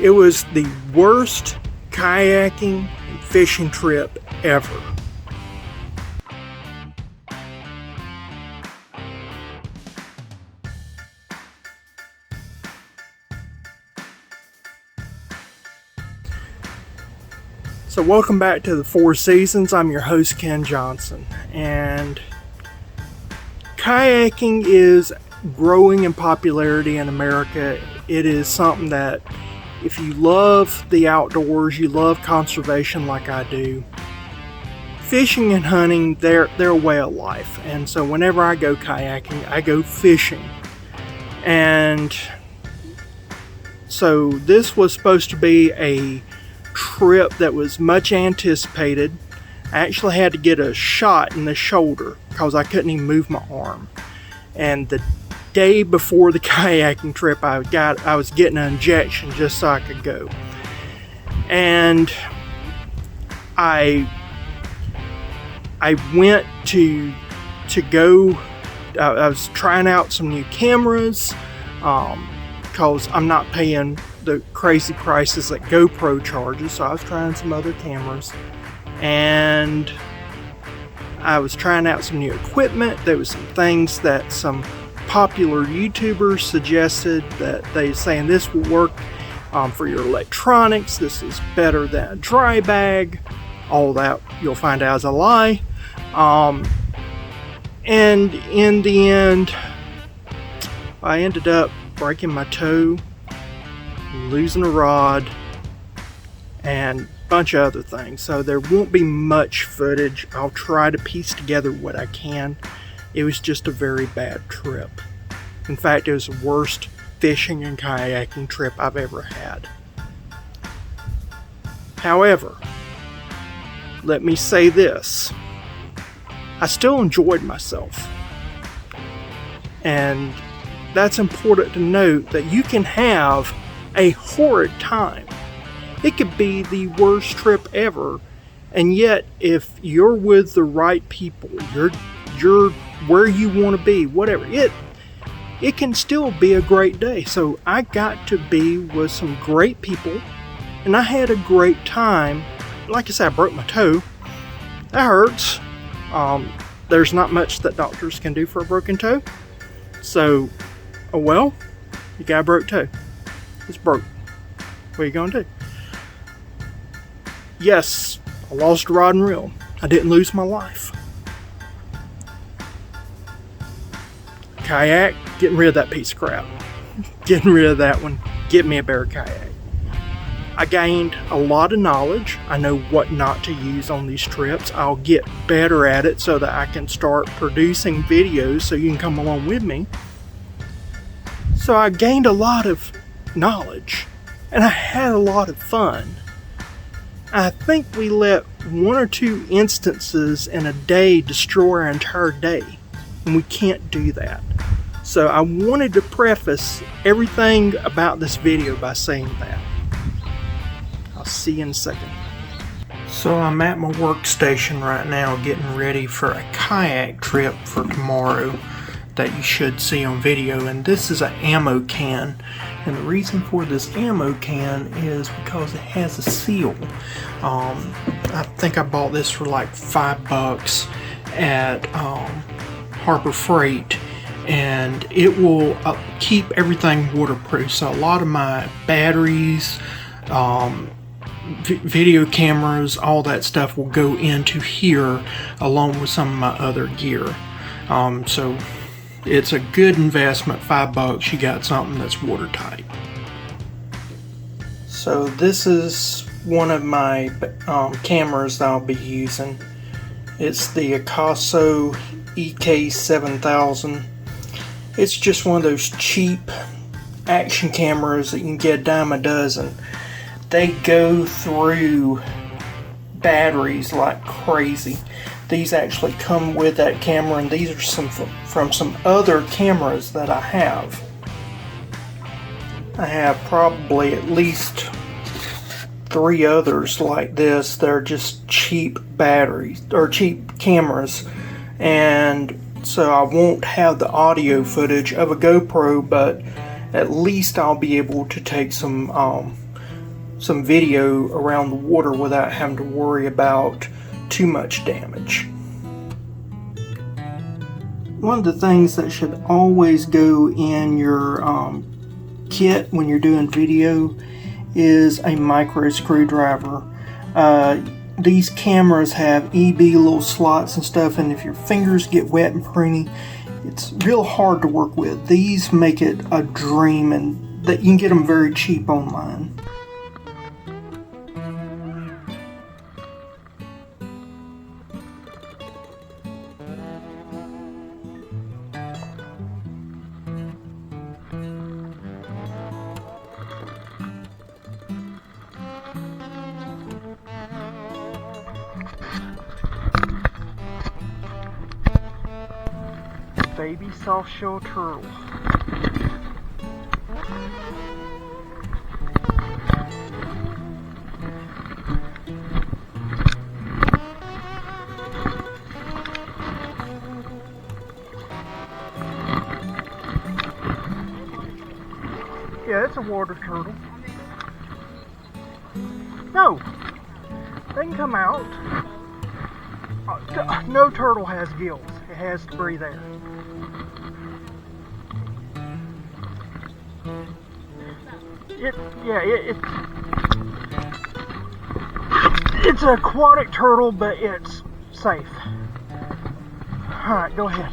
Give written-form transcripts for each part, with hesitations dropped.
It was the worst kayaking and fishing trip ever. So welcome back to the Four Seasons. I'm your host, Ken Johnson, and kayaking is growing in popularity in America. It is something that if you love the outdoors, you love conservation like I do, fishing and hunting, they're a way of life. And so whenever I go kayaking, I go fishing. And so this was supposed to be a trip that was much anticipated. I actually had to get a shot in the shoulder because I couldn't even move my arm. And the day before the kayaking trip, I was getting an injection just so I could go. And I went to go. I was trying out some new cameras because I'm not paying the crazy prices that GoPro charges, so I was trying some other cameras, and I was trying out some new equipment. There was some things that some popular YouTubers suggested that they saying this will work for your electronics, this is better than a dry bag. All that you'll find out is a lie. And in the end, I ended up breaking my toe, losing a rod, and a bunch of other things. So there won't be much footage. I'll try to piece together what I can. It was just a very bad trip. In fact, it was the worst fishing and kayaking trip I've ever had. However, let me say this. I still enjoyed myself. And that's important to note, that you can have a horrid time. It could be the worst trip ever, and yet if you're with the right people, you're where you want to be, whatever, it can still be a great day. So I got to be with some great people, and I had a great time. Like I said, I broke my toe. That hurts. There's not much that doctors can do for a broken toe. So, oh well, you got a broke toe. It's broke. What are you gonna do? Yes, I lost a rod and reel. I didn't lose my life. Kayak, getting rid of that piece of crap. Getting rid of that one. Get me a better kayak. I gained a lot of knowledge. I know what not to use on these trips. I'll get better at it so that I can start producing videos so you can come along with me. So I gained a lot of knowledge, and I had a lot of fun. I think we let one or two instances in a day destroy our entire day, and we can't do that. So I wanted to preface everything about this video by saying that. I'll see you in a second. So I'm at my workstation right now getting ready for a kayak trip for tomorrow that you should see on video, and this is an ammo can, and the reason for this ammo can is because it has a seal. I think I bought this for like $5 at Harbor Freight, and it will keep everything waterproof. So a lot of my batteries, video cameras, all that stuff will go into here along with some of my other gear. So it's a good investment. $5, you got something that's watertight. So this is one of my cameras that I'll be using. It's the Akaso EK7000. It's just one of those cheap action cameras that you can get a dime a dozen. They go through batteries like crazy. These actually come with that camera, and these are from some other cameras that I have. I have probably at least 3 others like this. They're just cheap batteries or cheap cameras, and so I won't have the audio footage of a GoPro, but at least I'll be able to take some some video around the water without having to worry about too much damage. One of the things that should always go in your kit when you're doing video is a micro screwdriver. These cameras have EB little slots and stuff, and if your fingers get wet and pruny, it's real hard to work with. These make it a dream, and that you can get them very cheap online. Baby soft-shell turtle. Yeah, it's a water turtle. No, they can come out. No turtle has gills. It has to breathe air. It's an aquatic turtle, but it's safe. Alright, go ahead.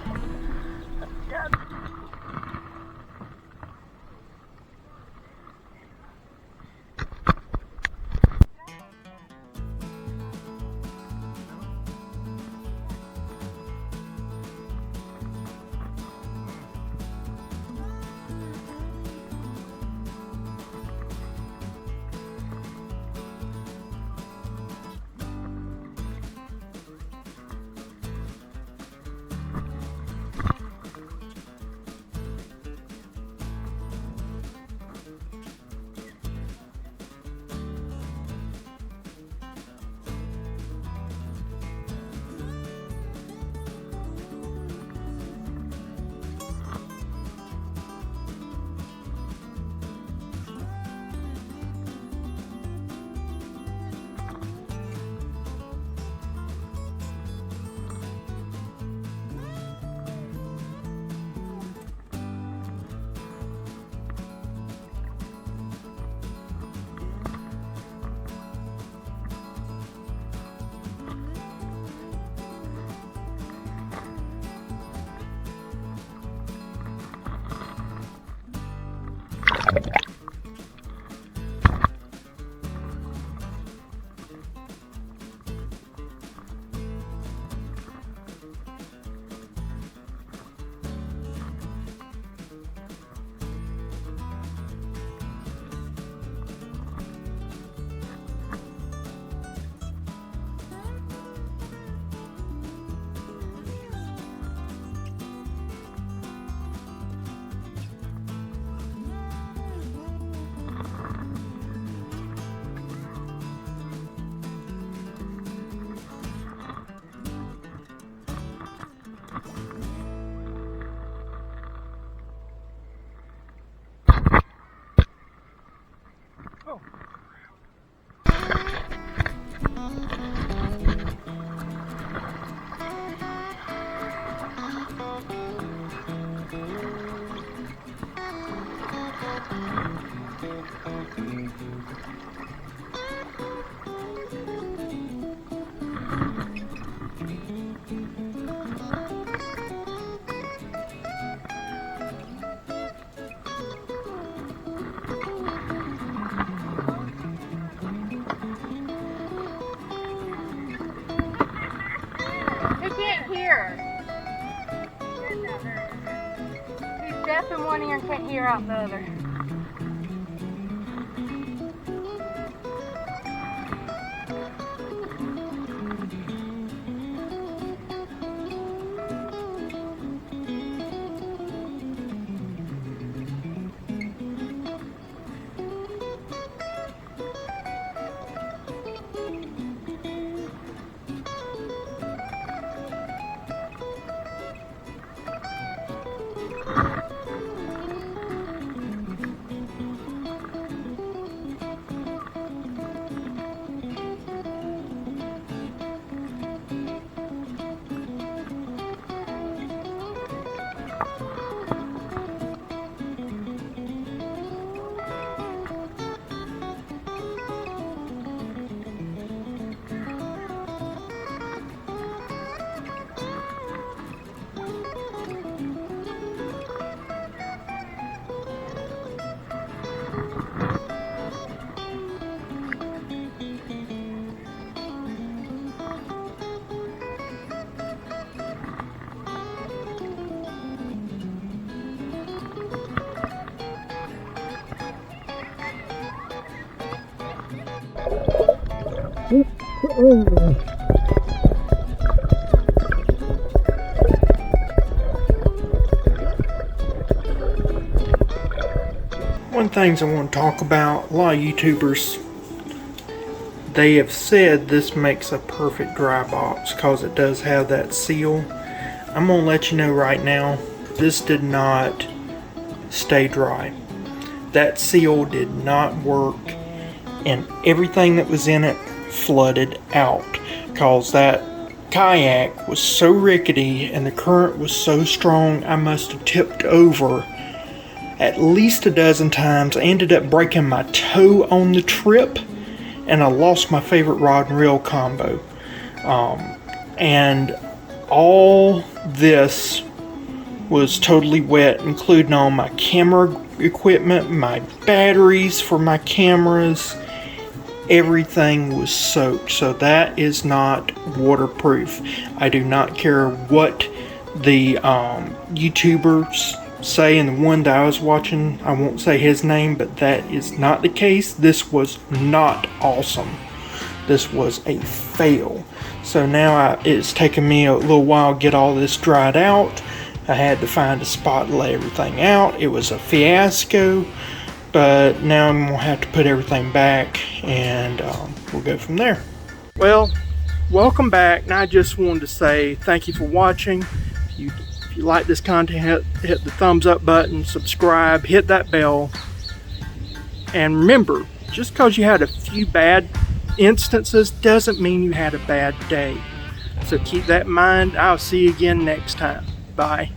Deaf in one ear and can't hear out the other. One things I want to talk about, a lot of YouTubers, they have said this makes a perfect dry box because it does have that seal. I'm going to let you know right now, this did not stay dry. That seal did not work, and everything that was in it flooded out because that kayak was so rickety and the current was so strong. I must have tipped over at least a dozen times. I ended up breaking my toe on the trip, and I lost my favorite rod and reel combo. And all this was totally wet, including all my camera equipment, my batteries for my cameras. Everything was soaked, so that is not waterproof. I do not care what the YouTubers say, and the one that I was watching, I won't say his name, but that is not the case. This was not awesome. This was a fail. So now it's taken me a little while to get all this dried out. I had to find a spot to lay everything out. It was a fiasco, but now I'm gonna have to put everything back, and we'll go from there. Well, welcome back, and I just wanted to say thank you for watching. If you like this content, hit the thumbs up button, subscribe, hit that bell, and remember, just because you had a few bad instances doesn't mean you had a bad day. So keep that in mind. I'll see you again next time. Bye.